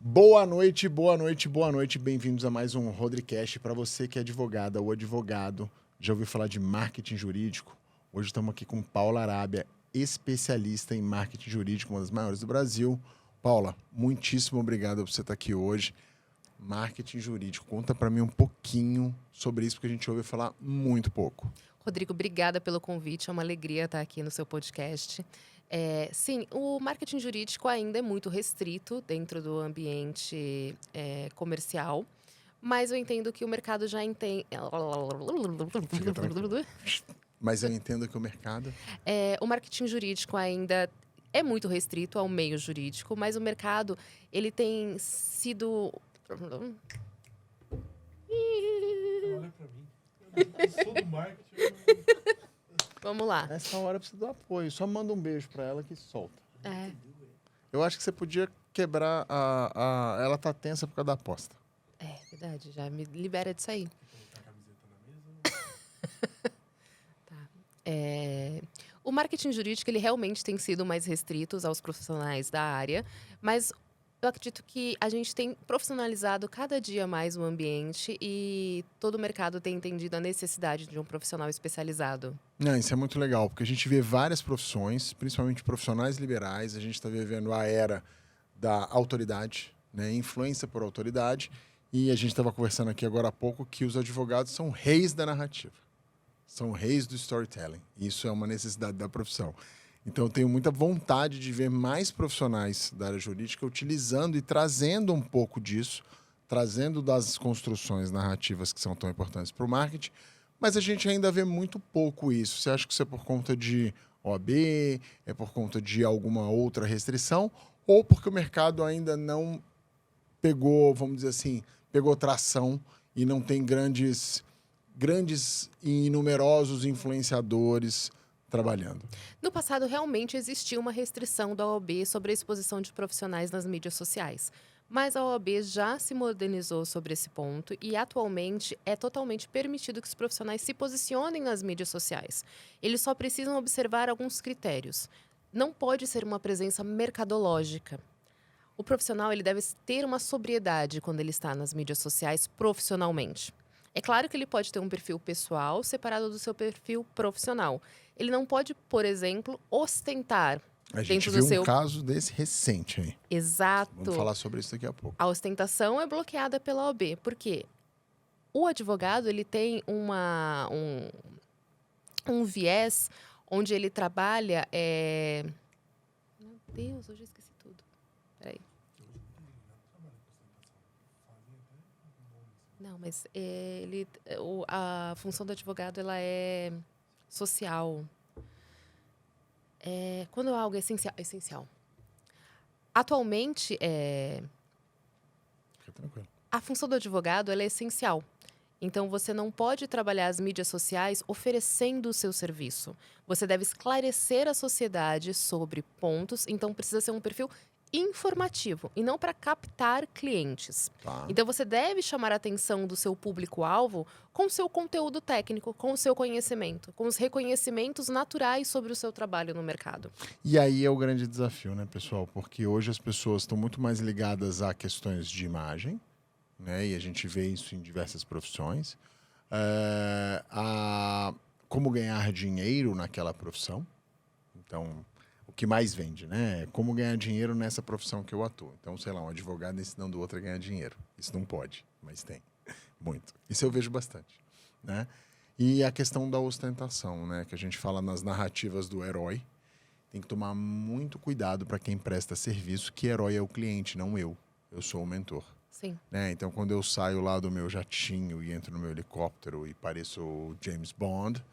Boa noite, boa noite, boa noite. Bem-vindos a mais um Rodricast. Para você que é advogada ou advogado, já ouviu falar de marketing jurídico? Hoje estamos aqui com Paula Arábia, especialista em marketing jurídico, uma das maiores do Brasil. Paula, muitíssimo obrigado por você estar aqui hoje. Marketing jurídico, conta para mim um pouquinho sobre isso, porque a gente ouve falar muito pouco. Rodrigo, obrigada pelo convite. É uma alegria estar aqui no seu podcast. Sim, o marketing jurídico ainda é muito restrito dentro do ambiente comercial, mas eu entendo que o mercado já entende. Fica tranquilo. Mas eu entendo que o mercado... O marketing jurídico ainda é muito restrito ao meio jurídico, mas o mercado ele tem sido. Olha pra mim. Eu sou do marketing. Vamos lá. Nessa hora precisa do apoio. Só manda um beijo para ela que solta. É, Eu acho que você podia quebrar a... Ela tá tensa por causa da aposta. verdade, já me libera disso aí. Colocar a camiseta na mesa. O marketing jurídico ele realmente tem sido mais restrito aos profissionais da área, mas eu acredito que a gente tem profissionalizado cada dia mais o ambiente e todo o mercado tem entendido a necessidade de um profissional especializado. Não, isso é muito legal, porque a gente vê várias profissões, principalmente profissionais liberais, a gente está vivendo a era da autoridade, né? Influência por autoridade, e a gente estava conversando aqui agora há pouco que os advogados são reis da narrativa, são reis do storytelling. Isso é uma necessidade da profissão. Então, eu tenho muita vontade de ver mais profissionais da área jurídica utilizando e trazendo um pouco disso, trazendo das construções narrativas que são tão importantes para o marketing, mas a gente ainda vê muito pouco isso. Você acha que isso é por conta de OAB, é por conta de alguma outra restrição, ou porque o mercado ainda não pegou, vamos dizer assim, pegou tração e não tem grandes e numerosos influenciadores trabalhando? No passado, realmente existia uma restrição da OAB sobre a exposição de profissionais nas mídias sociais. Mas a OAB já se modernizou sobre esse ponto e, atualmente, é totalmente permitido que os profissionais se posicionem nas mídias sociais. Eles só precisam observar alguns critérios. Não pode ser uma presença mercadológica. O profissional ele deve ter uma sobriedade quando ele está nas mídias sociais profissionalmente. É claro que ele pode ter um perfil pessoal separado do seu perfil profissional. Ele não pode, por exemplo, ostentar A gente dentro do viu um seu... caso desse recente aí. Exato. Vamos falar sobre isso daqui a pouco. A ostentação é bloqueada pela OAB. Por quê? O advogado ele tem um viés onde ele trabalha... Meu Deus, eu já esqueci tudo. Peraí. Não, mas a função do advogado ela é social. Quando algo é essencial. Atualmente, Fica tranquilo. a função do advogado ela é essencial. Então, você não pode trabalhar as mídias sociais oferecendo o seu serviço. Você deve esclarecer a sociedade sobre pontos. Então, precisa ser um perfil informativo e não para captar clientes. Tá. Então, você deve chamar a atenção do seu público-alvo com o seu conteúdo técnico, com o seu conhecimento, com os reconhecimentos naturais sobre o seu trabalho no mercado. E aí é o grande desafio, né, pessoal? Porque hoje as pessoas estão muito mais ligadas a questões de imagem, né? E a gente vê isso em diversas profissões. A como ganhar dinheiro naquela profissão. Então, o que mais vende, né? Como ganhar dinheiro nessa profissão que eu atuo. Então, sei lá, um advogado ensinando o outro a ganhar dinheiro. Isso não pode, mas tem. Muito. Isso eu vejo bastante, né? E a questão da ostentação, né? Que a gente fala nas narrativas do herói. Tem que tomar muito cuidado para quem presta serviço, que herói é o cliente, não eu. Eu sou o mentor. Sim. Né? Então, quando eu saio lá do meu jatinho e entro no meu helicóptero e pareço o James Bond,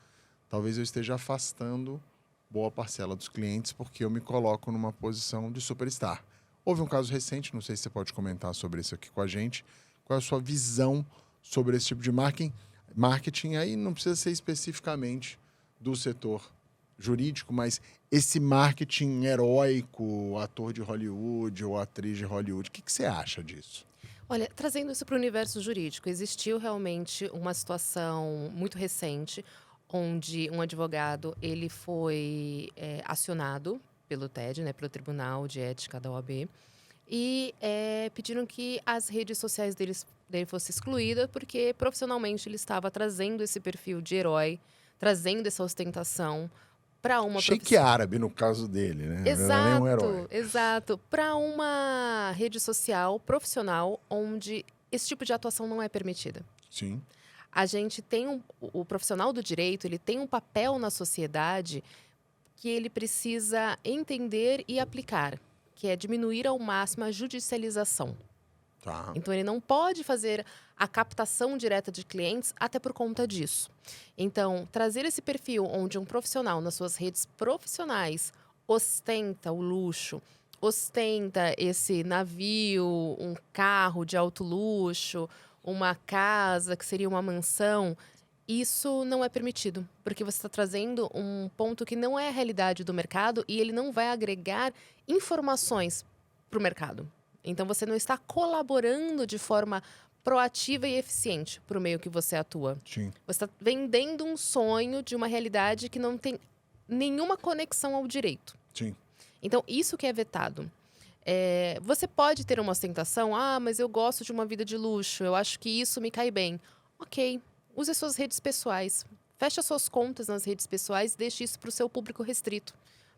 talvez eu esteja afastando boa parcela dos clientes porque eu me coloco numa posição de superstar. Houve um caso recente, não sei se você pode comentar sobre isso aqui com a gente. Qual é a sua visão sobre esse tipo de marketing? Aí não precisa ser especificamente do setor jurídico, mas esse marketing heróico, ator de Hollywood ou atriz de Hollywood, o que você acha disso? Olha, trazendo isso para o universo jurídico, existiu realmente uma situação muito recente onde um advogado ele foi acionado pelo TED, né, pelo Tribunal de Ética da OAB, e pediram que as redes sociais dele fossem excluídas, porque profissionalmente ele estava trazendo esse perfil de herói, trazendo essa ostentação para uma Sheik árabe, no caso dele, né? Não é nem um herói. Exato. Para uma rede social profissional onde esse tipo de atuação não é permitida. Sim. A gente tem o profissional do direito, ele tem um papel na sociedade que ele precisa entender e aplicar, que é diminuir ao máximo a judicialização. Tá. Então, ele não pode fazer a captação direta de clientes até por conta disso. Então, trazer esse perfil onde um profissional, nas suas redes profissionais, ostenta o luxo, ostenta esse navio, um carro de alto luxo, uma casa que seria uma mansão, isso não é permitido, porque você está trazendo um ponto que não é a realidade do mercado e ele não vai agregar informações para o mercado. Então, você não está colaborando de forma proativa e eficiente para o meio que você atua. Sim. Você está vendendo um sonho de uma realidade que não tem nenhuma conexão ao direito. Sim. Então, isso que é vetado. Você pode ter uma ostentação, mas eu gosto de uma vida de luxo, eu acho que isso me cai bem. Ok, use as suas redes pessoais. Feche as suas contas nas redes pessoais e deixe isso para o seu público restrito.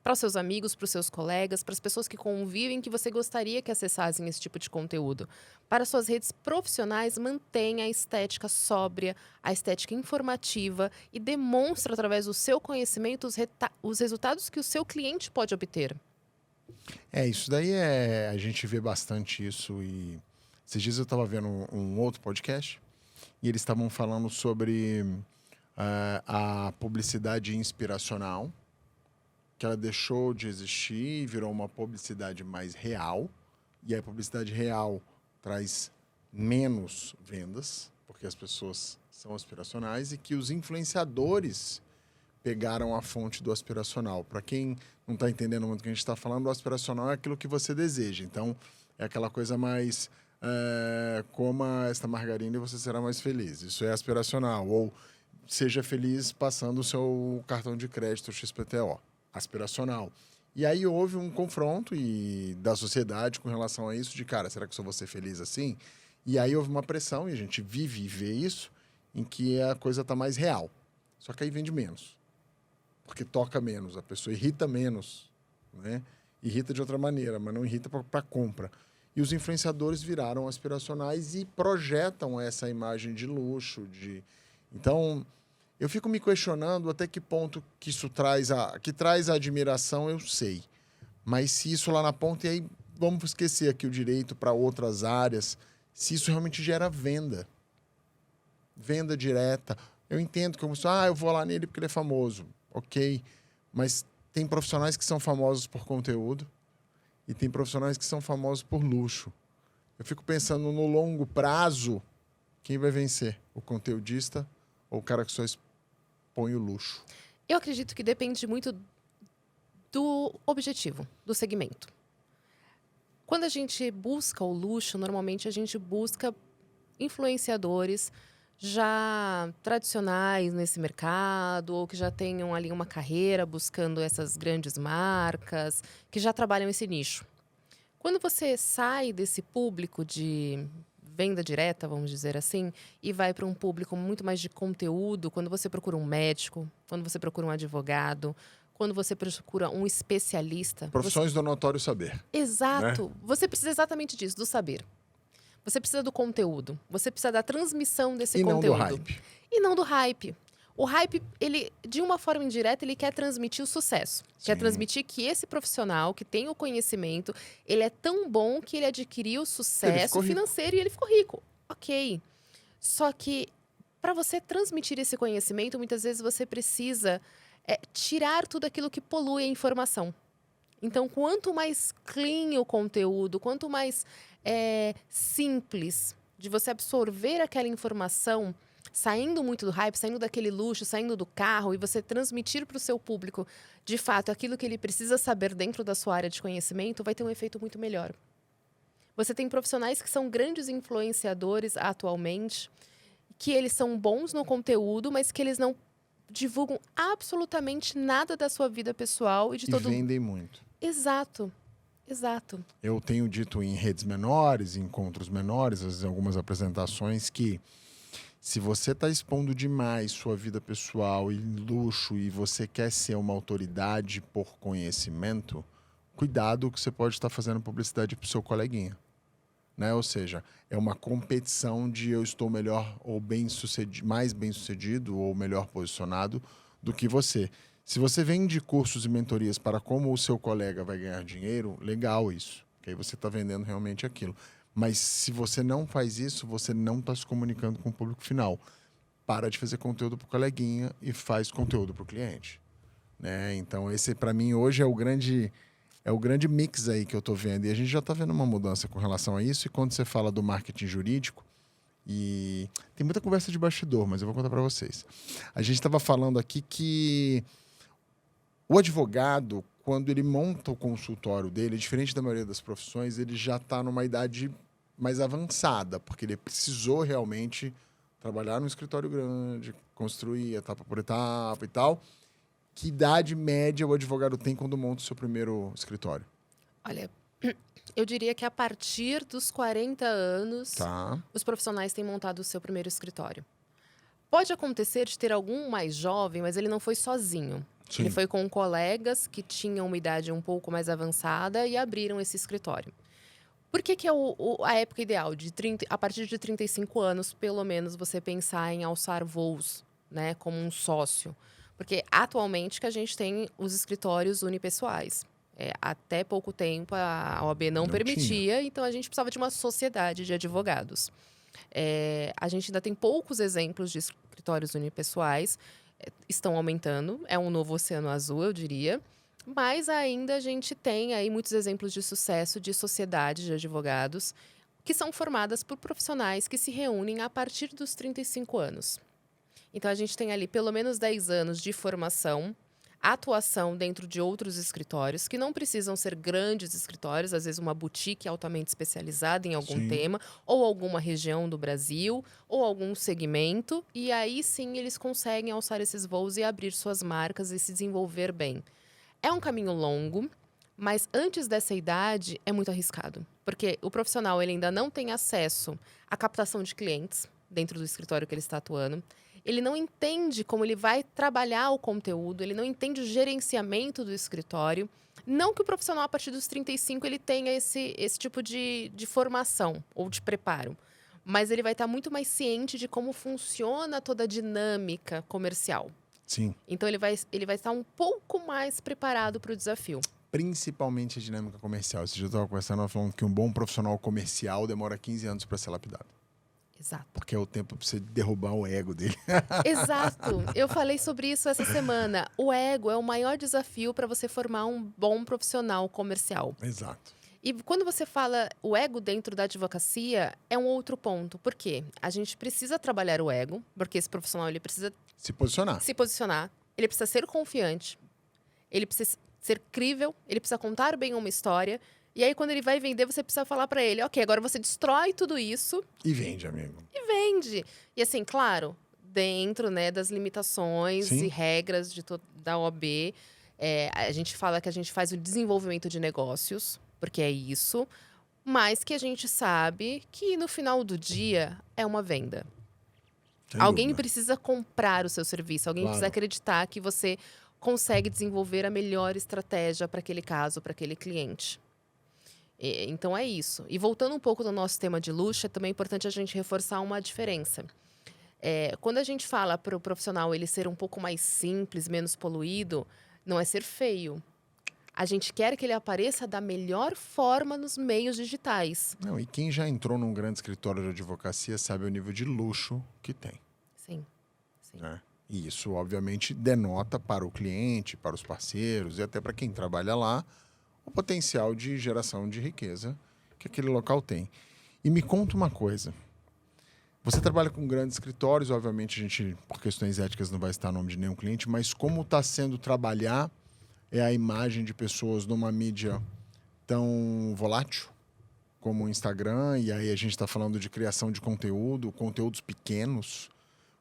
Para os seus amigos, para os seus colegas, para as pessoas que convivem, que você gostaria que acessassem esse tipo de conteúdo. Para suas redes profissionais, mantenha a estética sóbria, a estética informativa e demonstre através do seu conhecimento os resultados que o seu cliente pode obter. Isso daí a gente vê bastante isso e esses dias eu estava vendo um outro podcast e eles estavam falando sobre a publicidade inspiracional, que ela deixou de existir e virou uma publicidade mais real. E a publicidade real traz menos vendas, porque as pessoas são aspiracionais, e que os influenciadores pegaram a fonte do aspiracional. Para quem não está entendendo muito o que a gente está falando, o aspiracional é aquilo que você deseja. Então, é aquela coisa mais... coma esta margarina e você será mais feliz. Isso é aspiracional. Ou seja feliz passando o seu cartão de crédito XPTO. Aspiracional. E aí houve um confronto da sociedade com relação a isso, de cara, será que eu só vou ser feliz assim? E aí houve uma pressão, e a gente vive e vê isso, em que a coisa está mais real. Só que aí vende menos. Porque toca menos, a pessoa irrita menos, né? Irrita de outra maneira, mas não irrita para compra. E os influenciadores viraram aspiracionais e projetam essa imagem de luxo, Então... eu fico me questionando até que ponto que isso traz a admiração, eu sei. Mas se isso lá na ponta, e aí vamos esquecer aqui o direito para outras áreas, se isso realmente gera venda. Venda direta. Eu entendo que eu vou lá nele porque ele é famoso. Ok. Mas tem profissionais que são famosos por conteúdo e tem profissionais que são famosos por luxo. Eu fico pensando no longo prazo, quem vai vencer? O conteudista ou o cara que só põe o luxo? Eu acredito que depende muito do objetivo, do segmento. Quando a gente busca o luxo, normalmente a gente busca influenciadores já tradicionais nesse mercado, ou que já tenham ali uma carreira buscando essas grandes marcas, que já trabalham esse nicho. Quando você sai desse público de venda direta, vamos dizer assim, e vai para um público muito mais de conteúdo, quando você procura um médico, quando você procura um advogado, quando você procura um especialista... Profissões do notório saber. Exato. Né? Você precisa exatamente disso, do saber. Você precisa do conteúdo. Você precisa da transmissão desse conteúdo. E não do hype. E não do hype. O hype, ele, de uma forma indireta, ele quer transmitir o sucesso. Sim. Quer transmitir que esse profissional, que tem o conhecimento, ele é tão bom que ele adquiriu sucesso financeiro e ele ficou rico. Ok. Só que, para você transmitir esse conhecimento, muitas vezes você precisa tirar tudo aquilo que polui a informação. Então, quanto mais clean o conteúdo, quanto mais simples de você absorver aquela informação, saindo muito do hype, saindo daquele luxo, saindo do carro, e você transmitir para o seu público, de fato, aquilo que ele precisa saber dentro da sua área de conhecimento, vai ter um efeito muito melhor. Você tem profissionais que são grandes influenciadores atualmente, que eles são bons no conteúdo, mas que eles não divulgam absolutamente nada da sua vida pessoal e de todo... vendem muito. Exato. Exato. Eu tenho dito em redes menores, em encontros menores, às vezes em algumas apresentações, que se você está expondo demais sua vida pessoal e luxo e você quer ser uma autoridade por conhecimento, cuidado que você pode estar fazendo publicidade para o seu coleguinha. Né? Ou seja, é uma competição de eu estou melhor ou mais bem-sucedido ou melhor posicionado do que você. Se você vende cursos e mentorias para como o seu colega vai ganhar dinheiro, legal isso. Porque aí você está vendendo realmente aquilo. Mas se você não faz isso, você não está se comunicando com o público final. Para de fazer conteúdo para o coleguinha e faz conteúdo para o cliente. Né? Então, esse, para mim, hoje é o grande mix aí que eu estou vendo. E a gente já está vendo uma mudança com relação a isso. E quando você fala do marketing jurídico, e tem muita conversa de bastidor, mas eu vou contar para vocês. A gente estava falando aqui que o advogado, quando ele monta o consultório dele, diferente da maioria das profissões, ele já está numa idade mais avançada, porque ele precisou realmente trabalhar num escritório grande, construir etapa por etapa e tal. Que idade média o advogado tem quando monta o seu primeiro escritório? Olha, eu diria que a partir dos 40 anos, Tá. os profissionais têm montado o seu primeiro escritório. Pode acontecer de ter algum mais jovem, mas ele não foi sozinho. Sim. Ele foi com colegas que tinham uma idade um pouco mais avançada e abriram esse escritório. Por que é a época ideal? A partir de 35 anos, pelo menos, você pensar em alçar voos, né, como um sócio. Porque atualmente que a gente tem os escritórios unipessoais. Até pouco tempo a OAB não permitia, então a gente precisava de uma sociedade de advogados. A gente ainda tem poucos exemplos de escritórios unipessoais, estão aumentando, é um novo oceano azul, eu diria. Mas ainda a gente tem aí muitos exemplos de sucesso de sociedades de advogados que são formadas por profissionais que se reúnem a partir dos 35 anos. Então, a gente tem ali pelo menos 10 anos de formação, atuação dentro de outros escritórios, que não precisam ser grandes escritórios, às vezes uma boutique altamente especializada em algum Sim. tema, ou alguma região do Brasil, ou algum segmento, e aí sim eles conseguem alçar esses voos e abrir suas marcas e se desenvolver bem. É um caminho longo, mas antes dessa idade é muito arriscado. Porque o profissional ele ainda não tem acesso à captação de clientes dentro do escritório que ele está atuando. Ele não entende como ele vai trabalhar o conteúdo, ele não entende o gerenciamento do escritório. Não que o profissional, a partir dos 35, ele tenha esse tipo de formação ou de preparo. Mas ele vai estar muito mais ciente de como funciona toda a dinâmica comercial. Sim. Então, ele vai estar um pouco mais preparado para o desafio. Principalmente a dinâmica comercial. Esse dia eu estava conversando, falando que um bom profissional comercial demora 15 anos para ser lapidado. Exato. Porque é o tempo para você derrubar o ego dele. Exato. Eu falei sobre isso essa semana. O ego é o maior desafio para você formar um bom profissional comercial. Exato. E quando você fala o ego dentro da advocacia, é um outro ponto. Por quê? A gente precisa trabalhar o ego, porque esse profissional ele precisa Se posicionar. se posicionar, ele precisa ser confiante, ele precisa ser crível, ele precisa contar bem uma história. E aí, quando ele vai vender, você precisa falar para ele, ok, agora você destrói tudo isso E vende, amigo. e vende. E assim, claro, dentro, né, das limitações Sim. e regras da OAB, a gente fala que a gente faz o desenvolvimento de negócios, porque é isso, mas que a gente sabe que no final do dia é uma venda. Sem Alguém dúvida. precisa comprar o seu serviço, alguém Claro. precisa acreditar que você consegue desenvolver a melhor estratégia para aquele caso, para aquele cliente. Então é isso. E voltando um pouco do nosso tema de luxo, é também importante a gente reforçar uma diferença. Quando a gente fala para o profissional ele ser um pouco mais simples, menos poluído, não é ser feio. A gente quer que ele apareça da melhor forma nos meios digitais. Não, e quem já entrou num grande escritório de advocacia sabe o nível de luxo que tem. Sim. Sim. Né? E isso, obviamente, denota para o cliente, para os parceiros e até para quem trabalha lá o potencial de geração de riqueza que aquele local tem. E me conta uma coisa. Você trabalha com grandes escritórios, obviamente a gente, por questões éticas, não vai citar o nome de nenhum cliente, mas como está sendo trabalhar a imagem de pessoas numa mídia tão volátil como o Instagram, e aí a gente está falando de criação de conteúdo, conteúdos pequenos,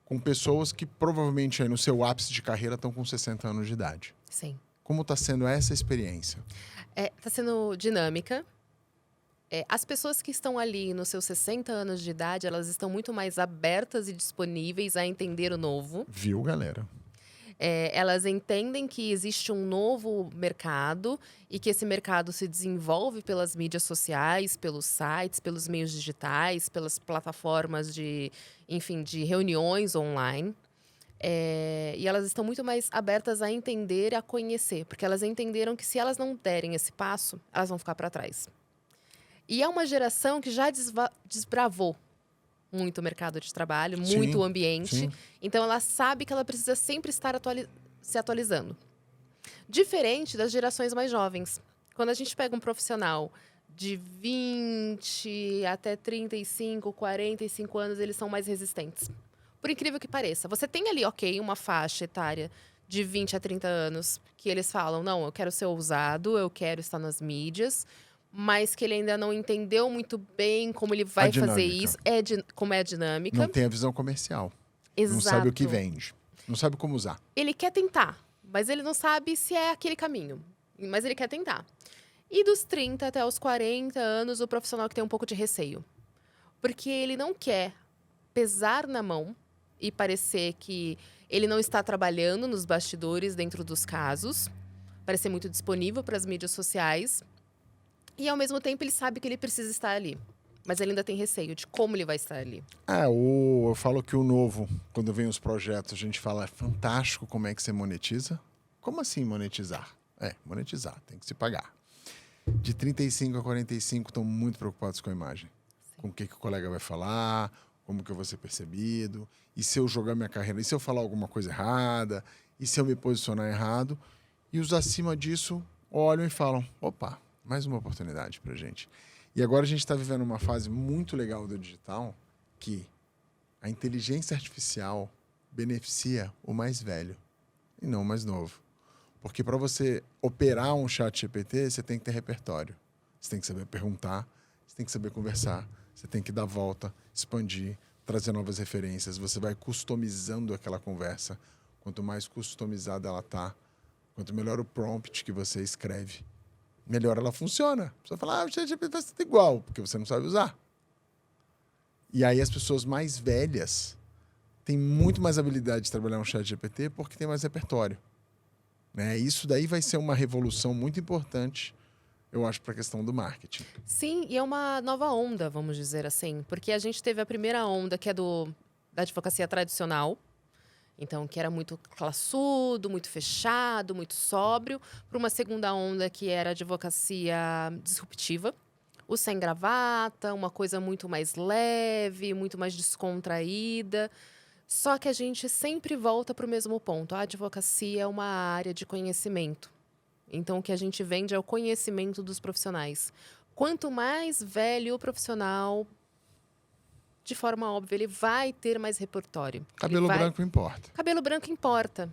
com pessoas que provavelmente aí no seu ápice de carreira estão com 60 anos de idade. Sim. Como está sendo essa experiência? Está sendo dinâmica. As pessoas que estão ali nos seus 60 anos de idade, elas estão muito mais abertas e disponíveis a entender o novo. Viu, galera? Elas entendem que existe um novo mercado e que esse mercado se desenvolve pelas mídias sociais, pelos sites, pelos meios digitais, pelas plataformas de reuniões online. E elas estão muito mais abertas a entender e a conhecer, porque elas entenderam que se elas não derem esse passo, elas vão ficar para trás. E é uma geração que já desbravou muito o mercado de trabalho, muito o ambiente. Sim. Então, ela sabe que ela precisa sempre estar se atualizando. Diferente das gerações mais jovens. Quando a gente pega um profissional de 20 até 35, 45 anos, eles são mais resistentes. Por incrível que pareça. Você tem ali, uma faixa etária de 20 a 30 anos, que eles falam, não, eu quero ser ousado, eu quero estar nas mídias, mas que ele ainda não entendeu muito bem como ele vai fazer isso, como é a dinâmica. Não tem a visão comercial. Exato. Não sabe o que vende. Não sabe como usar. Ele quer tentar, mas ele não sabe se é aquele caminho. Mas ele quer tentar. E dos 30 até os 40 anos, o profissional que tem um pouco de receio. Porque ele não quer pesar na mão e parecer que ele não está trabalhando nos bastidores dentro dos casos. Parecer muito disponível para as mídias sociais. E, ao mesmo tempo, ele sabe que ele precisa estar ali. Mas ele ainda tem receio de como ele vai estar ali. Eu falo que o novo, quando vem os projetos, a gente fala, é fantástico como é que você monetiza. Como assim monetizar? Monetizar, tem que se pagar. De 35 a 45 estão muito preocupados com a imagem. Sim. Com o que o colega vai falar, como que eu vou ser percebido. E se eu jogar minha carreira? E se eu falar alguma coisa errada? E se eu me posicionar errado? E os acima disso olham e falam, opa, mais uma oportunidade pra gente. E agora a gente está vivendo uma fase muito legal do digital, que a inteligência artificial beneficia o mais velho e não o mais novo. Porque para você operar um chat GPT, você tem que ter repertório. Você tem que saber perguntar, você tem que saber conversar, você tem que dar volta, expandir, trazer novas referências. Você vai customizando aquela conversa. Quanto mais customizada ela está, quanto melhor o prompt que você escreve, melhor ela funciona. Você fala, o ChatGPT vai ser igual, porque você não sabe usar. E aí as pessoas mais velhas têm muito mais habilidade de trabalhar no ChatGPT porque tem mais repertório. Isso daí vai ser uma revolução muito importante, eu acho, para a questão do marketing. Sim, e é uma nova onda, vamos dizer assim. Porque a gente teve a primeira onda, que é da advocacia tradicional. Então, que era muito classudo, muito fechado, muito sóbrio. Para uma segunda onda, que era a advocacia disruptiva. O sem gravata, uma coisa muito mais leve, muito mais descontraída. Só que a gente sempre volta para o mesmo ponto. A advocacia é uma área de conhecimento. Então, o que a gente vende é o conhecimento dos profissionais. Quanto mais velho o profissional, de forma óbvia, ele vai ter mais repertório. Cabelo branco importa. Cabelo branco importa.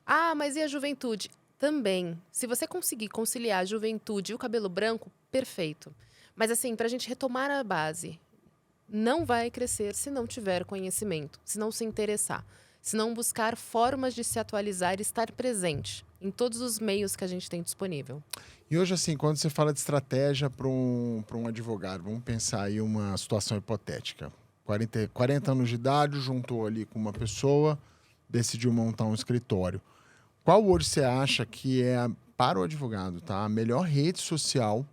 Ah, mas e a juventude? Também. Se você conseguir conciliar a juventude e o cabelo branco, perfeito. Mas assim, para a gente retomar a base, não vai crescer se não tiver conhecimento, se não se interessar, se não buscar formas de se atualizar e estar presente em todos os meios que a gente tem disponível. E hoje, assim, quando você fala de estratégia para um advogado, vamos pensar aí uma situação hipotética. 40 anos de idade, juntou ali com uma pessoa, decidiu montar um escritório. Qual hoje você acha que é, para o advogado, tá, a melhor rede social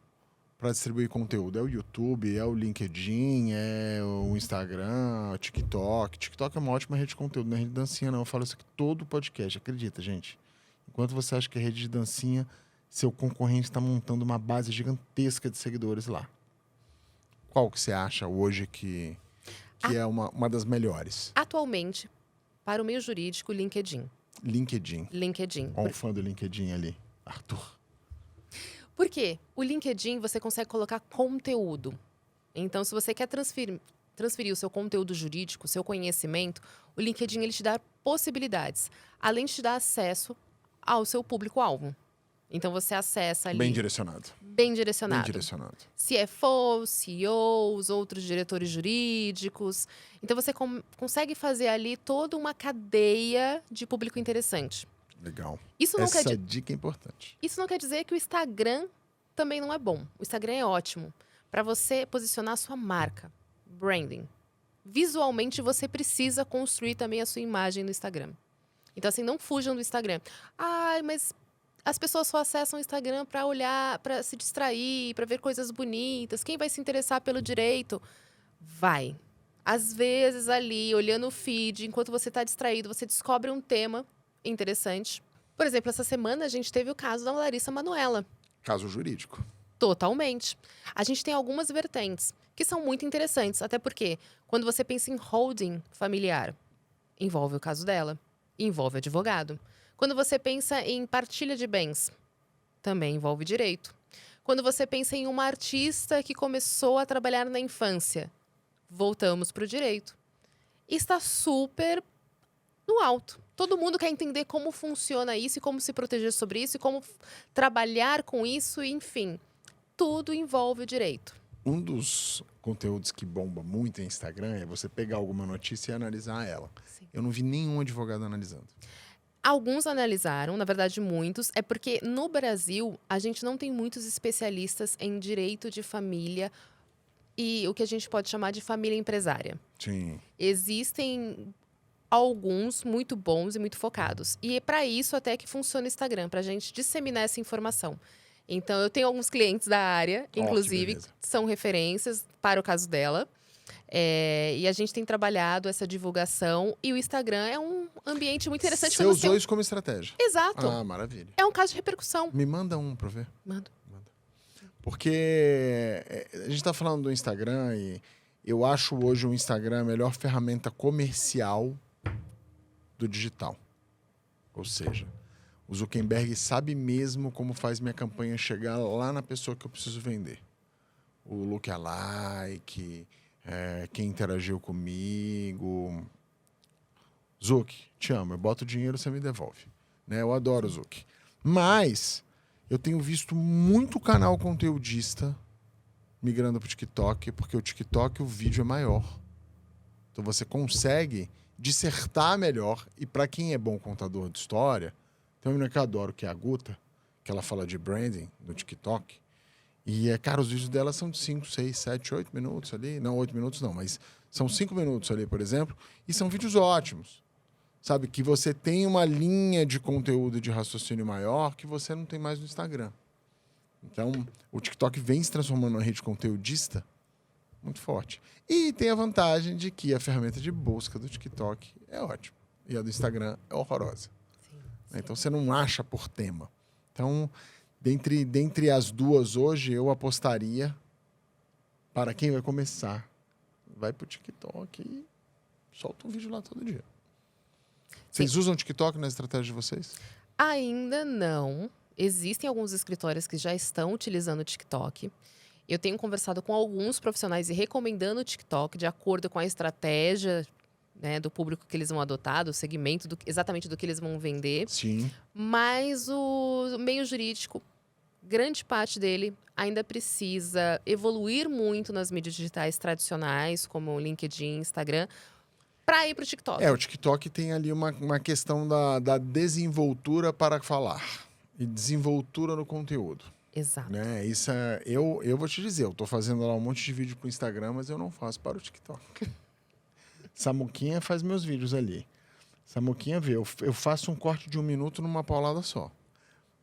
para distribuir conteúdo? É o YouTube, é o LinkedIn, é o Instagram, o TikTok. TikTok é uma ótima rede de conteúdo, não é rede de dancinha, não. Eu falo isso aqui todo podcast, acredita, gente. Enquanto você acha que é rede de dancinha, seu concorrente está montando uma base gigantesca de seguidores lá. Qual que você acha hoje que é uma das melhores? Atualmente, para o meio jurídico, LinkedIn. LinkedIn. Olha o fã do LinkedIn ali, Arthur. Por quê? O LinkedIn, você consegue colocar conteúdo. Então, se você quer transferir o seu conteúdo jurídico, o seu conhecimento, o LinkedIn ele te dá possibilidades. Além de te dar acesso ao seu público-alvo. Então, você acessa ali... Bem direcionado. CFOs, CEOs, outros diretores jurídicos. Então, você consegue fazer ali toda uma cadeia de público interessante. Legal. Isso não, Essa dica é importante. isso não quer dizer que o Instagram também não é bom. O Instagram é ótimo para você posicionar a sua marca, branding. Visualmente, você precisa construir também a sua imagem no Instagram. Então, assim, não fujam do Instagram. Ai, mas as pessoas só acessam o Instagram para olhar, para se distrair, para ver coisas bonitas. Quem vai se interessar pelo direito? Vai. Às vezes, ali, olhando o feed, enquanto você está distraído, você descobre um tema interessante. Por exemplo, essa semana a gente teve o caso da Larissa Manoela. Caso jurídico. Totalmente. A gente tem algumas vertentes que são muito interessantes, até porque quando você pensa em holding familiar, envolve o caso dela, envolve advogado. Quando você pensa em partilha de bens, também envolve direito. Quando você pensa em uma artista que começou a trabalhar na infância, voltamos para o direito. Está super no alto. Todo mundo quer entender como funciona isso e como se proteger sobre isso e como trabalhar com isso, enfim. Tudo envolve o direito. Um dos conteúdos que bomba muito em Instagram é você pegar alguma notícia e analisar ela. Sim. Eu não vi nenhum advogado analisando. Alguns analisaram, na verdade muitos, é porque no Brasil a gente não tem muitos especialistas em direito de família e o que a gente pode chamar de família empresária. Sim. Existem alguns muito bons e muito focados. E é para isso até que funciona o Instagram, para a gente disseminar essa informação. Então, eu tenho alguns clientes da área, que inclusive, beleza. que são referências para o caso dela. E a gente tem trabalhado essa divulgação. E o Instagram é um ambiente muito interessante. Você quando usou isso como estratégia. Exato. Ah, maravilha. É um caso de repercussão. Me manda um pra eu ver. Mando. Porque a gente está falando do Instagram e eu acho hoje o Instagram a melhor ferramenta comercial do digital. Ou seja, o Zuckerberg sabe mesmo como faz minha campanha chegar lá na pessoa que eu preciso vender. O lookalike, quem interagiu comigo. Zuc, te amo. Eu boto dinheiro, você me devolve. Né? Eu adoro o Zuc. Mas eu tenho visto muito canal conteudista migrando para o TikTok, porque o TikTok o vídeo é maior. Então você consegue dissertar melhor. E para quem é bom contador de história, tem uma menina que eu adoro, que é a Guta, que ela fala de branding no TikTok. E, cara, os vídeos dela são de 5, 6, 7, 8 minutos ali. Não, 8 minutos não, mas são 5 minutos ali, por exemplo. E são vídeos ótimos. Sabe, que você tem uma linha de conteúdo de raciocínio maior que você não tem mais no Instagram. Então, o TikTok vem se transformando numa rede conteudista muito forte. E tem a vantagem de que a ferramenta de busca do TikTok é ótima. E a do Instagram é horrorosa. Sim. Então, você não acha por tema. Então, dentre as duas hoje, eu apostaria para quem vai começar. Vai pro TikTok e solta um vídeo lá todo dia. Vocês usam o TikTok na estratégia de vocês? Ainda não. Existem alguns escritórios que já estão utilizando o TikTok. Eu tenho conversado com alguns profissionais e recomendando o TikTok de acordo com a estratégia, né, do público que eles vão adotar, do segmento, exatamente do que eles vão vender. Sim. Mas o meio jurídico, grande parte dele ainda precisa evoluir muito nas mídias digitais tradicionais, como LinkedIn, Instagram, para ir para o TikTok. O TikTok tem ali uma questão da desenvoltura para falar e desenvoltura no conteúdo. Exato. Né? Isso eu vou te dizer, eu tô fazendo lá um monte de vídeo pro Instagram, mas eu não faço para o TikTok. Samuquinha faz meus vídeos ali. Samuquinha vê, eu faço um corte de 1 minuto numa paulada só.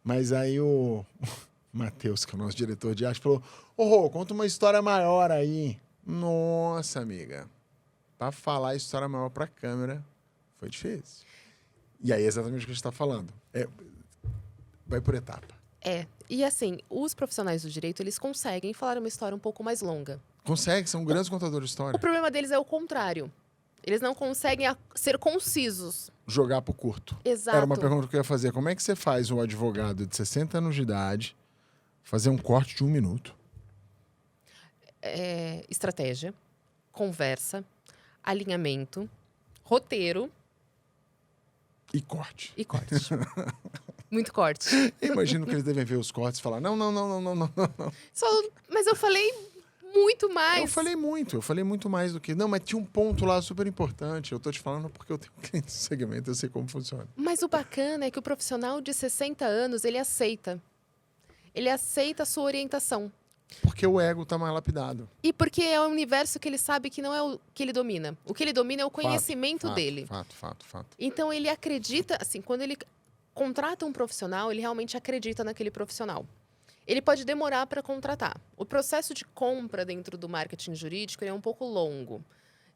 Mas aí o Matheus, que é o nosso diretor de arte, falou: Rô, conta uma história maior aí. Nossa, amiga. Para falar a história maior para a câmera foi difícil. E aí é exatamente o que a gente está falando. Vai por etapa. E assim, os profissionais do direito, eles conseguem falar uma história um pouco mais longa. Consegue, são grandes contadores de O história. problema deles é o contrário. Eles não conseguem ser concisos. Jogar pro curto. Exato. Era uma pergunta que eu ia fazer. Como é que você faz um advogado de 60 anos de idade fazer um corte de 1 minuto? Estratégia, conversa, alinhamento, roteiro E corte. e corte. Muito corte. Eu imagino que eles devem ver os cortes e falar: não. Mas eu falei Muito mais. Eu falei muito mais do que... Não, mas tinha um ponto lá super importante. Eu tô te falando porque eu tenho cliente no segmento, eu sei como funciona. Mas o bacana é que o profissional de 60 anos, ele aceita. Ele aceita a sua orientação. Porque o ego tá mais lapidado. E porque é um universo que ele sabe que não é o que ele domina. O que ele domina é o conhecimento dele. Fato. Então, ele acredita, assim, quando ele contrata um profissional, ele realmente acredita naquele profissional. Ele pode demorar para contratar. O processo de compra dentro do marketing jurídico ele é um pouco longo.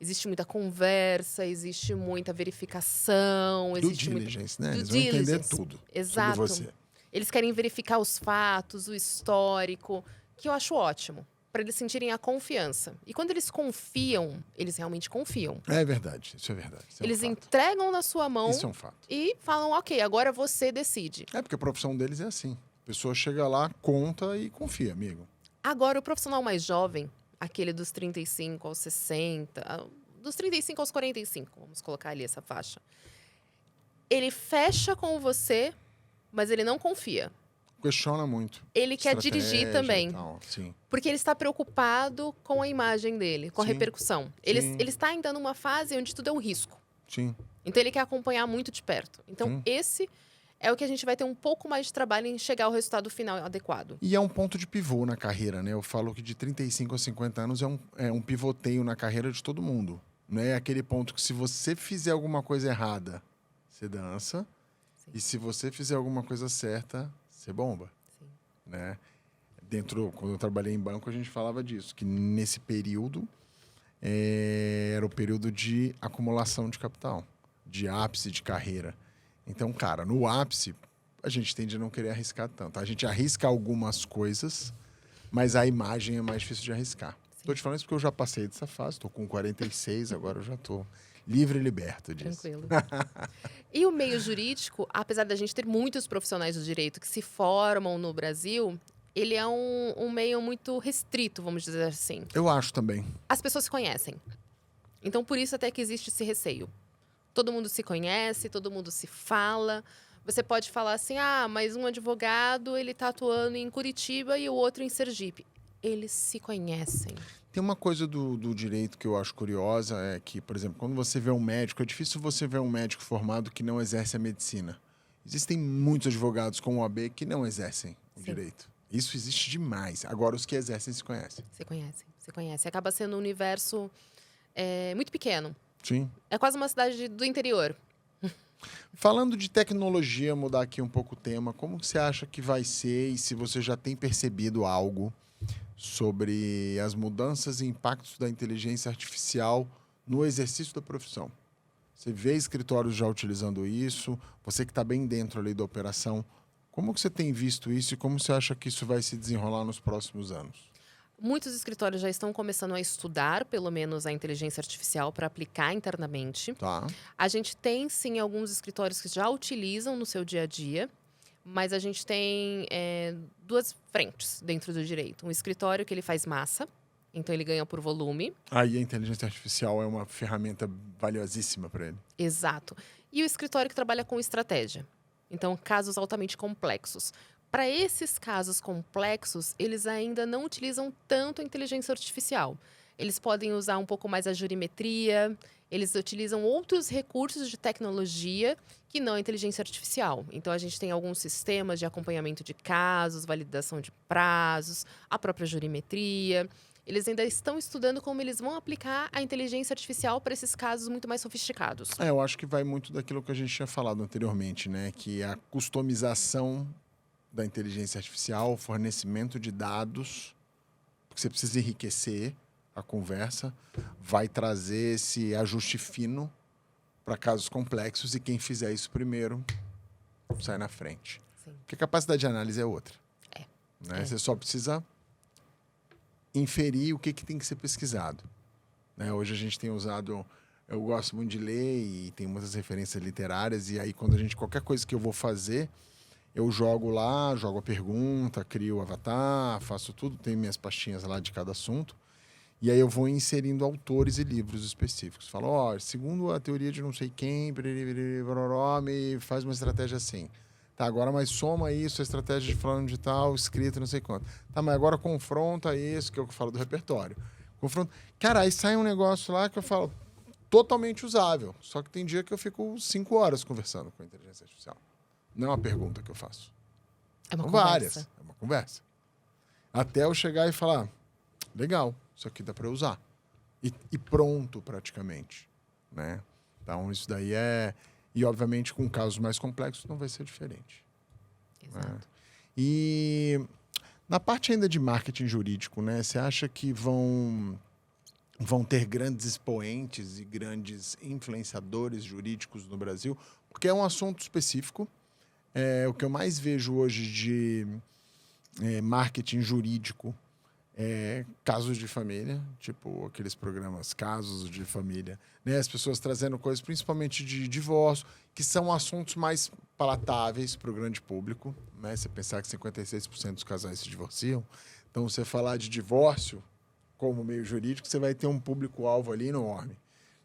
Existe muita conversa, existe muita verificação. Due Existe diligence, né? due Eles vão entender diligence. tudo Exato. sobre você. Eles querem verificar os fatos, o histórico, que eu acho ótimo, para eles sentirem a confiança. E quando eles confiam, eles realmente confiam. É verdade, isso é verdade. Isso é um Eles fato. entregam na sua mão Isso é um fato. e falam, ok, agora você decide. É porque a profissão deles é assim. A pessoa chega lá, conta e confia, amigo. Agora, o profissional mais jovem, aquele dos 35 aos 60, dos 35 aos 45, vamos colocar ali essa faixa. Ele fecha com você, mas ele não confia. Questiona muito. Ele quer dirigir Estratégia também, e tal, sim. porque ele está preocupado com a imagem dele, com a Sim, repercussão. Ele sim. está ainda numa fase onde tudo é um risco. Sim. Então, ele quer acompanhar muito de perto. Então, Sim. esse é o que a gente vai ter um pouco mais de trabalho em chegar ao resultado final adequado. E é um ponto de pivô na carreira, né? Eu falo que de 35 a 50 anos é um pivoteio na carreira de todo mundo. Não é aquele ponto que se você fizer alguma coisa errada, você dança. Sim. E se você fizer alguma coisa certa, você bomba. Sim. Né? Quando eu trabalhei em banco, a gente falava disso. Que nesse período, era o período de acumulação de capital. De ápice de carreira. Então, cara, no ápice, a gente tende a não querer arriscar tanto. A gente arrisca algumas coisas, mas a imagem é mais difícil de arriscar. Estou te falando isso porque eu já passei dessa fase, estou com 46, agora eu já estou livre e liberto disso. Tranquilo. E o meio jurídico, apesar da gente ter muitos profissionais do direito que se formam no Brasil, ele é um meio muito restrito, vamos dizer assim. Eu acho também. As pessoas se conhecem. Então, por isso até que existe esse receio. Todo mundo se conhece, todo mundo se fala. Você pode falar assim, mas um advogado, ele tá atuando em Curitiba e o outro em Sergipe. Eles se conhecem. Tem uma coisa do direito que eu acho curiosa, é que, por exemplo, quando você vê um médico, é difícil você ver um médico formado que não exerce a medicina. Existem muitos advogados com OAB que não exercem o direito. Isso existe demais. Agora, os que exercem se conhecem. Se conhecem. Acaba sendo um universo muito pequeno. Sim. É quase uma cidade do interior. Falando de tecnologia, mudar aqui um pouco o tema, como que você acha que vai ser e se você já tem percebido algo sobre as mudanças e impactos da inteligência artificial no exercício da profissão? Você vê escritórios já utilizando isso? Você que está bem dentro ali da operação, como que você tem visto isso e como você acha que isso vai se desenrolar nos próximos anos? Muitos escritórios já estão começando a estudar, pelo menos, a inteligência artificial para aplicar internamente. Tá. A gente tem, sim, alguns escritórios que já utilizam no seu dia a dia, mas a gente tem duas frentes dentro do direito. Um escritório que ele faz massa, então ele ganha por volume. Aí a inteligência artificial é uma ferramenta valiosíssima para ele. Exato. E o escritório que trabalha com estratégia. Então, casos altamente complexos. Para esses casos complexos, eles ainda não utilizam tanto a inteligência artificial. Eles podem usar um pouco mais a jurimetria, eles utilizam outros recursos de tecnologia que não a inteligência artificial. Então, a gente tem alguns sistemas de acompanhamento de casos, validação de prazos, a própria jurimetria. Eles ainda estão estudando como eles vão aplicar a inteligência artificial para esses casos muito mais sofisticados. Eu acho que vai muito daquilo que a gente tinha falado anteriormente, né? Que a customização da inteligência artificial, o fornecimento de dados, porque você precisa enriquecer a conversa, vai trazer esse ajuste fino para casos complexos e quem fizer isso primeiro sai na frente. Sim. Porque a capacidade de análise é outra. Né? É. Você só precisa inferir o que tem que ser pesquisado. Né? Hoje a gente tem usado... Eu gosto muito de ler e tem muitas referências literárias e aí qualquer coisa que eu vou fazer... Eu jogo lá, jogo a pergunta, crio o avatar, faço tudo, tenho minhas pastinhas lá de cada assunto. E aí eu vou inserindo autores e livros específicos. Falo, segundo a teoria de não sei quem, me faz uma estratégia assim. Tá, agora mas soma isso, a estratégia de fulano de tal, escrita, não sei quanto. Tá, mas agora confronta isso, que é o que eu falo do repertório. Confronta. Cara, aí sai um negócio lá que eu falo totalmente usável. Só que tem dia que eu fico 5 horas conversando com a inteligência artificial. Não é uma pergunta que eu faço. É uma São conversa. várias. É uma conversa. Até eu chegar e falar, legal, isso aqui dá para usar. E pronto, praticamente. Né? Então, isso daí é... E, obviamente, com casos mais complexos, não vai ser diferente. Exato. Né? E na parte ainda de marketing jurídico, né? Você acha que vão ter grandes expoentes e grandes influenciadores jurídicos no Brasil? Porque é um assunto específico. O que eu mais vejo hoje de marketing jurídico casos de família, tipo aqueles programas Casos de Família, né? As pessoas trazendo coisas principalmente de divórcio, que são assuntos mais palatáveis para o grande público, né? Você pensar que 56% dos casais se divorciam, então você falar de divórcio como meio jurídico, você vai ter um público-alvo ali enorme.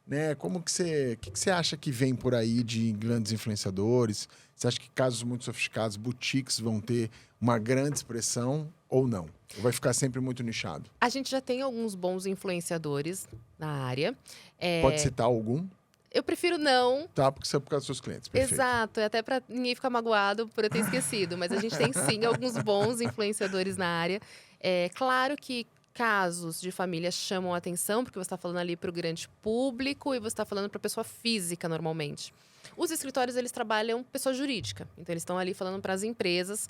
Né? Como que você acha que vem por aí de grandes influenciadores? Você acha que casos muito sofisticados, boutiques, vão ter uma grande expressão ou não? Ou vai ficar sempre muito nichado? A gente já tem alguns bons influenciadores na área. Pode citar algum? Eu prefiro não. Tá, porque você é por causa dos seus clientes. Perfeito. Exato, até para ninguém ficar magoado por eu ter esquecido. Mas a gente tem sim alguns bons influenciadores na área. É claro que casos de família chamam a atenção, porque você está falando ali para o grande público e você está falando para a pessoa física, normalmente. Os escritórios, eles trabalham pessoa jurídica. Então, eles estão ali falando para as empresas.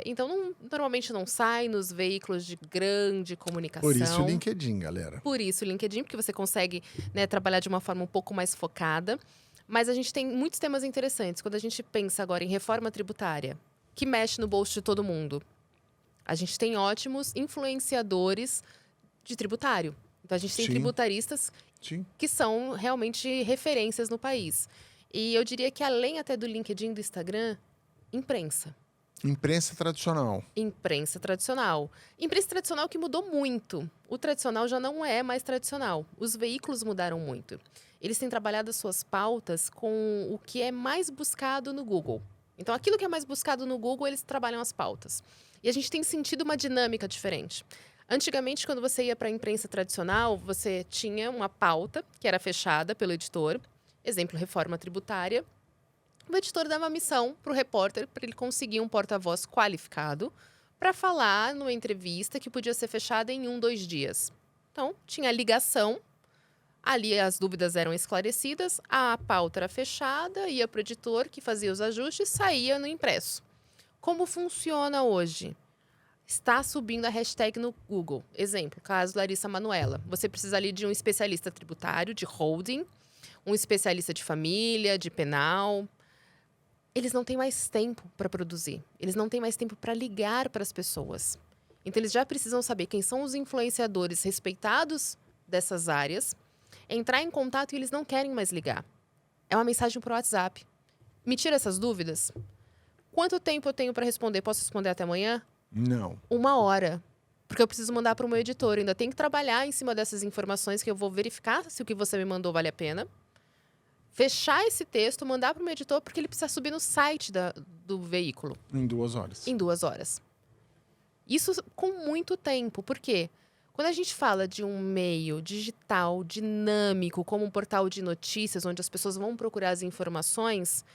Então, normalmente não sai nos veículos de grande comunicação. Por isso o LinkedIn, galera. Por isso o LinkedIn, porque você consegue, né, trabalhar de uma forma um pouco mais focada. Mas a gente tem muitos temas interessantes. Quando a gente pensa agora em reforma tributária, que mexe no bolso de todo mundo, a gente tem ótimos influenciadores de tributário. Então, a gente tem Sim. tributaristas Sim. que são realmente referências no país. E eu diria que, além até do LinkedIn e do Instagram, imprensa. Imprensa tradicional. Imprensa tradicional. Imprensa tradicional que mudou muito. O tradicional já não é mais tradicional. Os veículos mudaram muito. Eles têm trabalhado as suas pautas com o que é mais buscado no Google. Então, aquilo que é mais buscado no Google, eles trabalham as pautas. E a gente tem sentido uma dinâmica diferente. Antigamente, quando você ia para a imprensa tradicional, você tinha uma pauta que era fechada pelo editor. Exemplo, reforma tributária. O editor dava missão para o repórter para ele conseguir um porta-voz qualificado para falar numa entrevista que podia ser fechada em 1, 2 dias. Então, tinha ligação, ali as dúvidas eram esclarecidas, a pauta era fechada, ia para o editor que fazia os ajustes e saía no impresso. Como funciona hoje? Está subindo a hashtag no Google. Exemplo, caso Larissa Manoela. Você precisa ali de um especialista tributário, de holding, um especialista de família, de penal. Eles não têm mais tempo para produzir. Eles não têm mais tempo para ligar para as pessoas. Então, eles já precisam saber quem são os influenciadores respeitados dessas áreas, entrar em contato e eles não querem mais ligar. É uma mensagem para o WhatsApp. Me tira essas dúvidas. Quanto tempo eu tenho para responder? Posso responder até amanhã? Não. 1 hora. Porque eu preciso mandar para o meu editor. Eu ainda tenho que trabalhar em cima dessas informações que eu vou verificar se o que você me mandou vale a pena. Fechar esse texto, mandar para o meu editor, porque ele precisa subir no site do veículo. Em 2 horas. Em 2 horas. Isso com muito tempo. Por quê? Quando a gente fala de um meio digital, dinâmico, como um portal de notícias, onde as pessoas vão procurar as informações,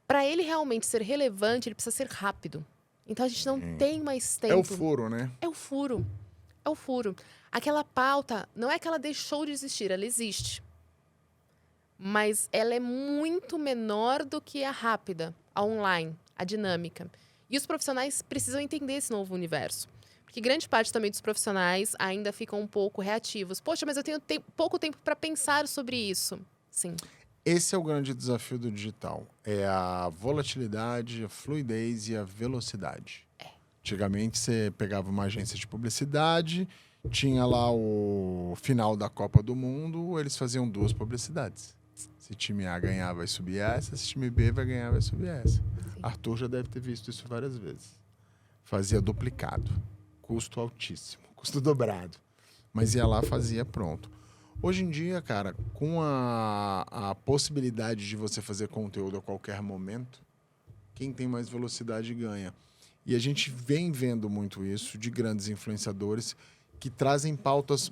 para ele realmente ser relevante, ele precisa ser rápido. Então, a gente não tem mais tempo. É o furo, né? É o furo. É o furo. Aquela pauta, não é que ela deixou de existir, ela existe. Mas ela é muito menor do que a rápida, a online, a dinâmica. E os profissionais precisam entender esse novo universo. Porque grande parte também dos profissionais ainda ficam um pouco reativos. Poxa, mas eu tenho pouco tempo para pensar sobre isso. Sim. Esse é o grande desafio do digital. É a volatilidade, a fluidez e a velocidade. Antigamente, você pegava uma agência de publicidade, tinha lá o final da Copa do Mundo, eles faziam 2 publicidades. Se time A ganhar, vai subir essa. Se time B vai ganhar, vai subir essa. Sim. Arthur já deve ter visto isso várias vezes. Fazia duplicado. Custo altíssimo. Custo dobrado. Mas ia lá, fazia pronto. Hoje em dia, cara, com a possibilidade de você fazer conteúdo a qualquer momento, quem tem mais velocidade ganha. E a gente vem vendo muito isso de grandes influenciadores que trazem pautas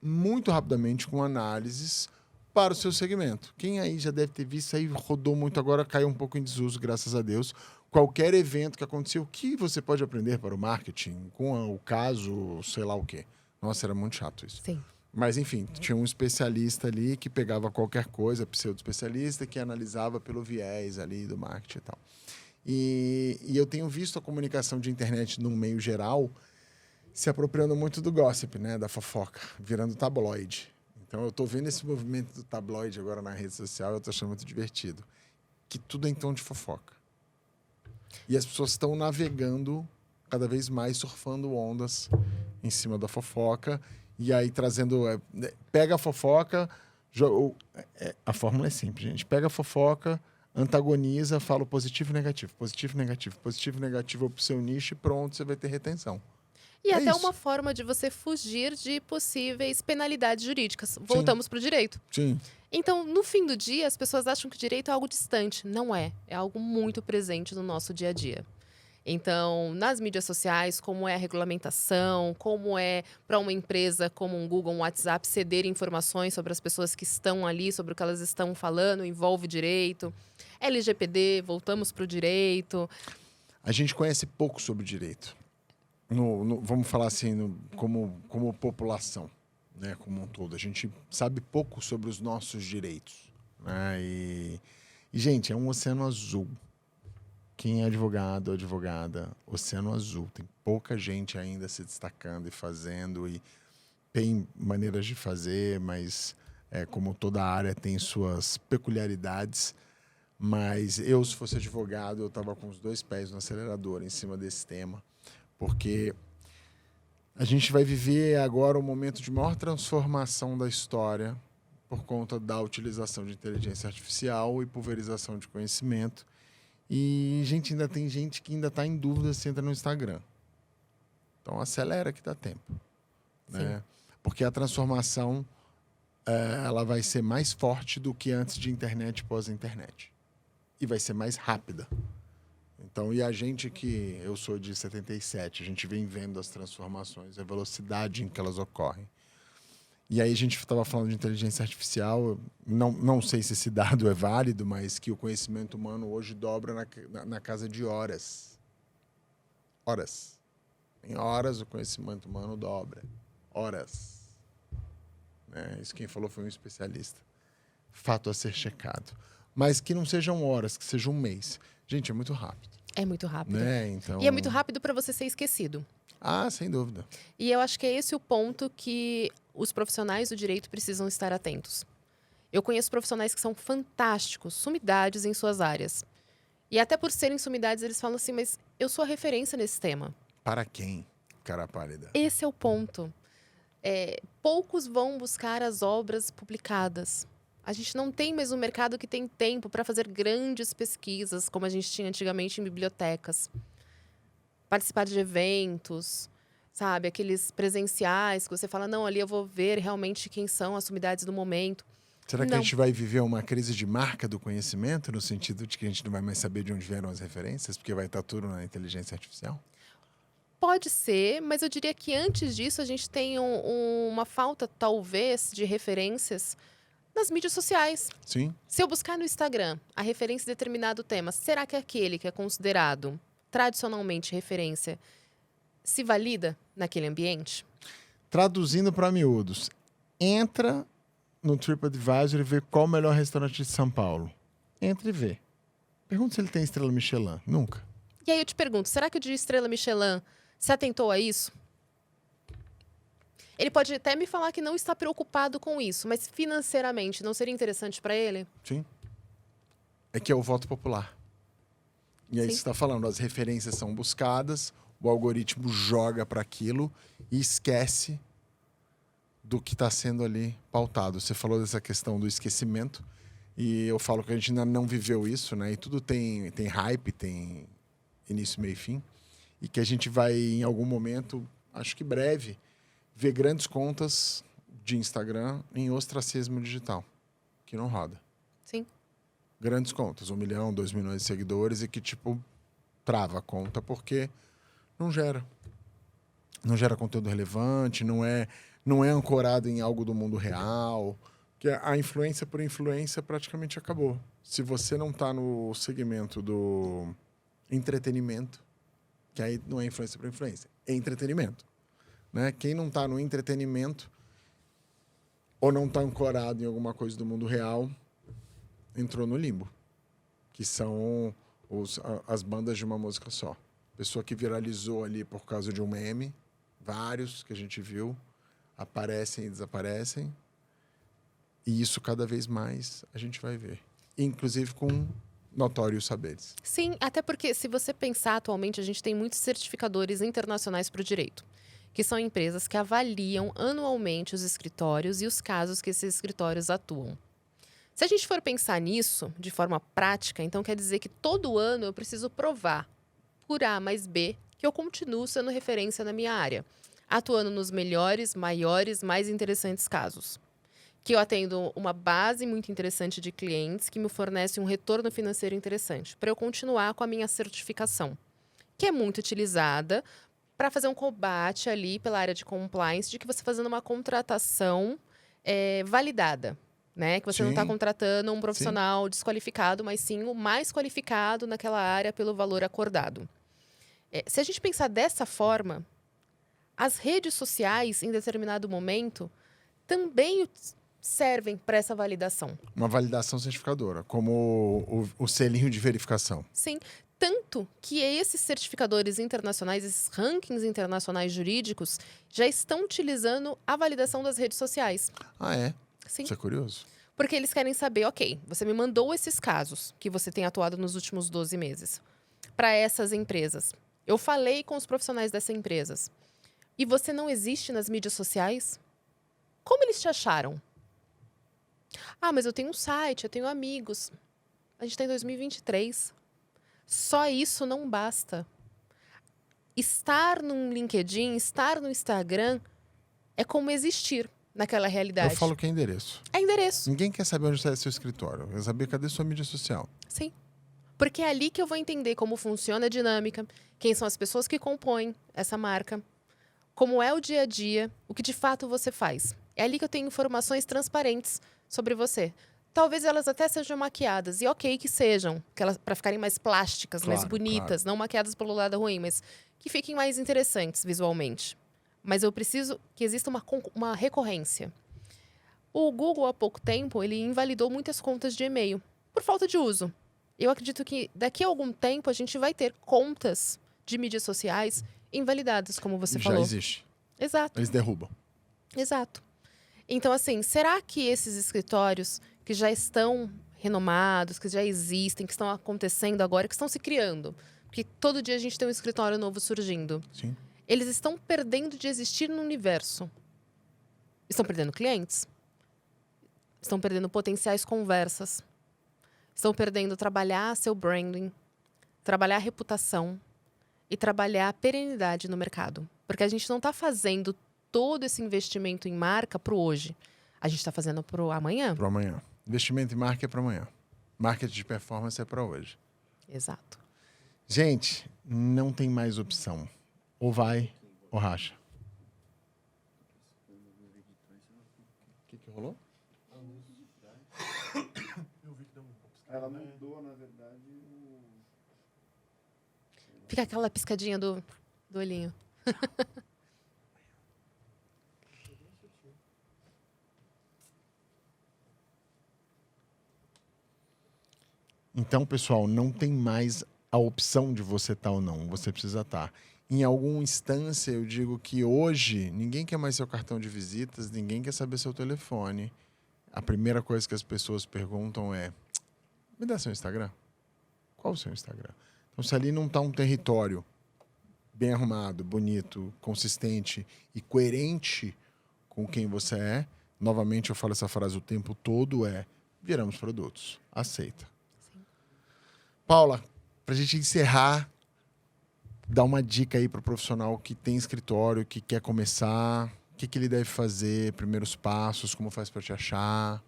muito rapidamente com análises para o seu segmento. Quem aí já deve ter visto, aí rodou muito, agora caiu um pouco em desuso, graças a Deus. Qualquer evento que aconteceu, o que você pode aprender para o marketing com o caso, sei lá o quê. Nossa, era muito chato isso. Sim. Mas, enfim, tinha um especialista ali que pegava qualquer coisa, pseudo-especialista, que analisava pelo viés ali do marketing e tal. E eu tenho visto a comunicação de internet no meio geral se apropriando muito do gossip, né? Da fofoca, virando tabloide. Então, eu estou vendo esse movimento do tabloide agora na rede social e eu estou achando muito divertido. Que tudo é em tom de fofoca. E as pessoas estão navegando cada vez mais, surfando ondas em cima da fofoca. E aí trazendo... pega a fofoca... a fórmula é simples, gente. Pega a fofoca, antagoniza, fala o positivo e negativo. Positivo e negativo. Positivo e negativo para o seu nicho e pronto, você vai ter retenção. E É até isso. uma forma de você fugir de possíveis penalidades jurídicas. Voltamos para o direito. Sim. Então, no fim do dia, as pessoas acham que o direito é algo distante. Não é. É algo muito presente no nosso dia a dia. Então, nas mídias sociais, como é a regulamentação, como é para uma empresa como um Google, um WhatsApp, ceder informações sobre as pessoas que estão ali, sobre o que elas estão falando, envolve direito. LGPD, voltamos para o direito. A gente conhece pouco sobre o direito. Vamos falar assim, como população, né, como um todo. A gente sabe pouco sobre os nossos direitos. Né? E, gente, é um oceano azul. Quem é advogado, advogada, oceano azul. Tem pouca gente ainda se destacando e fazendo. E tem maneiras de fazer, mas como toda área tem suas peculiaridades. Mas eu, se fosse advogado, eu estava com os 2 pés no acelerador em cima desse tema. Porque a gente vai viver agora um momento de maior transformação da história por conta da utilização de inteligência artificial e pulverização de conhecimento. E ainda tem gente que ainda está em dúvida se entra no Instagram. Então, acelera que dá tempo. Né? Porque a transformação ela vai ser mais forte do que antes de internet e pós-internet. E vai ser mais rápida. Então, e a gente que... Eu sou de 77, a gente vem vendo as transformações, a velocidade em que elas ocorrem. E aí a gente estava falando de inteligência artificial, não sei se esse dado é válido, mas que o conhecimento humano hoje dobra na casa de horas. Horas. Em horas o conhecimento humano dobra. Horas. Né? Isso quem falou foi um especialista. Fato a ser checado. Mas que não sejam horas, que seja um mês. Gente, é muito rápido. É muito rápido. Né? Então... E é muito rápido para você ser esquecido. Ah, sem dúvida. E eu acho que é esse o ponto que os profissionais do direito precisam estar atentos. Eu conheço profissionais que são fantásticos, sumidades em suas áreas. E até por serem sumidades, eles falam assim, mas eu sou a referência nesse tema. Para quem, cara pálida? Esse é o ponto. Poucos vão buscar as obras publicadas. A gente não tem mais um mercado que tem tempo para fazer grandes pesquisas, como a gente tinha antigamente em bibliotecas. Participar de eventos, sabe? Aqueles presenciais que você fala, não, ali eu vou ver realmente quem são as sumidades do momento. Será que a gente vai viver uma crise de marca do conhecimento, no sentido de que a gente não vai mais saber de onde vieram as referências, porque vai estar tudo na inteligência artificial? Pode ser, mas eu diria que antes disso a gente tem uma falta, talvez, de referências nas mídias sociais. Sim. Se eu buscar no Instagram a referência em determinado tema, será que aquele que é considerado tradicionalmente referência se valida naquele ambiente? Traduzindo para miúdos, entra no TripAdvisor e vê qual o melhor restaurante de São Paulo. Entra e vê. Pergunta se ele tem estrela Michelin. Nunca. E aí eu te pergunto, será que o de estrela Michelin se atentou a isso? Ele pode até me falar que não está preocupado com isso, mas financeiramente não seria interessante para ele? Sim. É que é o voto popular. E aí Sim. você está falando, as referências são buscadas, o algoritmo joga para aquilo e esquece do que está sendo ali pautado. Você falou dessa questão do esquecimento e eu falo que a gente ainda não viveu isso, né? E tudo tem hype, tem início, meio e fim. E que a gente vai, em algum momento, acho que breve, ver grandes contas de Instagram em ostracismo digital, que não roda. Sim. grandes contas, 1 milhão, 2 milhões de seguidores, e que, tipo, trava a conta porque não gera. Não gera conteúdo relevante, não é ancorado em algo do mundo real. Que a influência por influência praticamente acabou. Se você não está no segmento do entretenimento, que aí não é influência por influência, é entretenimento. Né? Quem não está no entretenimento ou não está ancorado em alguma coisa do mundo real, entrou no limbo, que são as bandas de uma música só. Pessoa que viralizou ali por causa de um meme, vários que a gente viu, aparecem e desaparecem, e isso cada vez mais a gente vai ver. Inclusive com notórios saberes. Sim, até porque se você pensar atualmente, a gente tem muitos certificadores internacionais para o direito, que são empresas que avaliam anualmente os escritórios e os casos que esses escritórios atuam. Se a gente for pensar nisso de forma prática, então quer dizer que todo ano eu preciso provar, por A mais B, que eu continuo sendo referência na minha área, atuando nos melhores, maiores, mais interessantes casos. Que eu atendo uma base muito interessante de clientes que me fornece um retorno financeiro interessante, para eu continuar com a minha certificação, que é muito utilizada para fazer um combate ali pela área de compliance, de que você está fazendo uma contratação validada. Né? Que você não está contratando um profissional desqualificado, mas sim o mais qualificado naquela área pelo valor acordado. Se a gente pensar dessa forma, as redes sociais, em determinado momento, também servem para essa validação. Uma validação certificadora, como o selinho de verificação. Sim, tanto que esses certificadores internacionais, esses rankings internacionais jurídicos, já estão utilizando a validação das redes sociais. Ah, é? Sim. Isso é curioso. Porque eles querem saber, ok, você me mandou esses casos que você tem atuado nos últimos 12 meses para essas empresas. Eu falei com os profissionais dessas empresas. E você não existe nas mídias sociais? Como eles te acharam? Ah, mas eu tenho um site, eu tenho amigos. A gente está em 2023. Só isso não basta. Estar no LinkedIn, estar no Instagram é como existir naquela realidade. Eu falo que é endereço. É endereço. Ninguém quer saber onde está seu escritório. Quer saber cadê sua mídia social. Sim. Porque é ali que eu vou entender como funciona a dinâmica, quem são as pessoas que compõem essa marca, como é o dia a dia, o que de fato você faz. É ali que eu tenho informações transparentes sobre você. Talvez elas até sejam maquiadas, e ok que sejam, para ficarem mais plásticas, Claro, mais bonitas, não maquiadas pelo lado ruim, mas que fiquem mais interessantes visualmente. Mas eu preciso que exista uma recorrência. O Google, há pouco tempo, ele invalidou muitas contas de e-mail por falta de uso. Eu acredito que daqui a algum tempo a gente vai ter contas de mídias sociais invalidadas, como você falou. Já existe. Exato. Eles derrubam. Exato. Então, assim, será que esses escritórios que já estão renomados, que já existem, que estão acontecendo agora, que estão se criando, porque todo dia a gente tem um escritório novo surgindo, Sim. eles estão perdendo de existir no universo? Estão perdendo clientes? Estão perdendo potenciais conversas? Estão perdendo trabalhar seu branding, trabalhar a reputação e trabalhar a perenidade no mercado? Porque a gente não está fazendo todo esse investimento em marca para o hoje. A gente está fazendo para o amanhã. Para amanhã. Investimento em marca é para amanhã. Marketing de performance é para hoje. Exato. Gente, não tem mais opção. Ou vai, ou racha. O que rolou? Eu vi que deu um pouco. Ela mudou, na verdade, Fica aquela piscadinha do olhinho. Então, pessoal, não tem mais a opção de você estar ou não. Você precisa estar. Em alguma instância, eu digo que hoje ninguém quer mais seu cartão de visitas, ninguém quer saber seu telefone. A primeira coisa que as pessoas perguntam é: me dá seu Instagram? Qual o seu Instagram? Então, se ali não está um território bem arrumado, bonito, consistente e coerente com quem você é, novamente eu falo essa frase o tempo todo, viramos produtos. Aceita. Paula, para a gente encerrar, dá uma dica aí para o profissional que tem escritório, que quer começar, o que ele deve fazer, primeiros passos, como faz para te achar.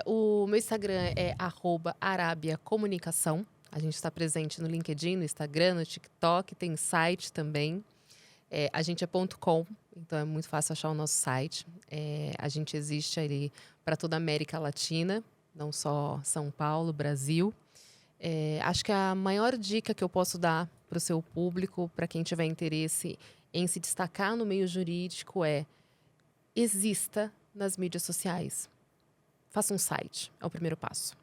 O meu Instagram é @arabiacomunicação. A gente está presente no LinkedIn, no Instagram, no TikTok, tem site também. A gente é .com, então é muito fácil achar o nosso site. A gente existe ali para toda a América Latina, não só São Paulo, Brasil. Acho que a maior dica que eu posso dar para o seu público, para quem tiver interesse em se destacar no meio jurídico, exista nas mídias sociais. Faça um site, é o primeiro passo.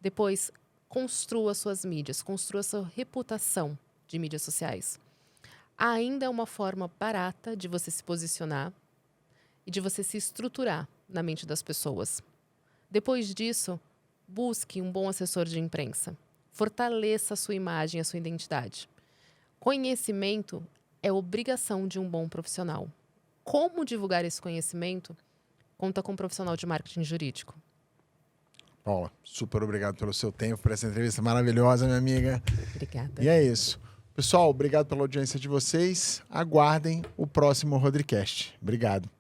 Depois, construa suas mídias, construa sua reputação de mídias sociais. Ainda é uma forma barata de você se posicionar e de você se estruturar na mente das pessoas. Depois disso, busque um bom assessor de imprensa. Fortaleça a sua imagem, a sua identidade. Conhecimento é obrigação de um bom profissional. Como divulgar esse conhecimento? Conta com um profissional de marketing jurídico. Paula, super obrigado pelo seu tempo, por essa entrevista maravilhosa, minha amiga. Obrigada. E é isso. Pessoal, obrigado pela audiência de vocês. Aguardem o próximo Rodricast. Obrigado.